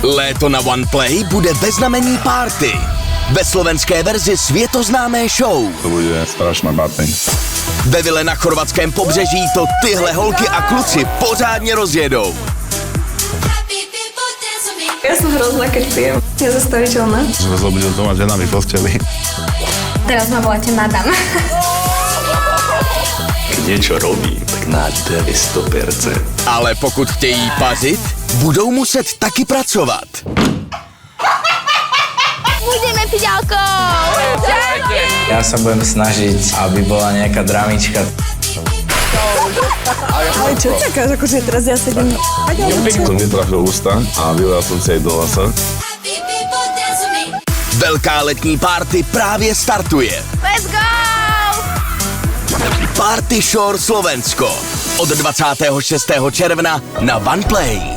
Léto na OnePlay bude ve znamení party. Ve slovenské verzi světoznámé show. To bude strašná báteň. Ve vile na chorvatském pobřeží to tyhle holky a kluci pořádně rozjedou. Ja som hrozná, keď pijem. Nezastaviteľná. Sme zlobili s doma ženami v posteli. Teraz ma voláte madam. Keď niečo robí, tak nádej je 100%. Ale pokud chtějí pařit, budou muset taky pracovat. Budeme piť alkohol! Ja sa budem snažiť, aby bola nejaká dramička. Ale čo čakáš, akože teraz ja sedím... Som vytrafil ústa a vylel som si aj do lasa. Velká letní party právě startuje. Let's go! Party Shore Slovensko. Od 26. června na OnePlay.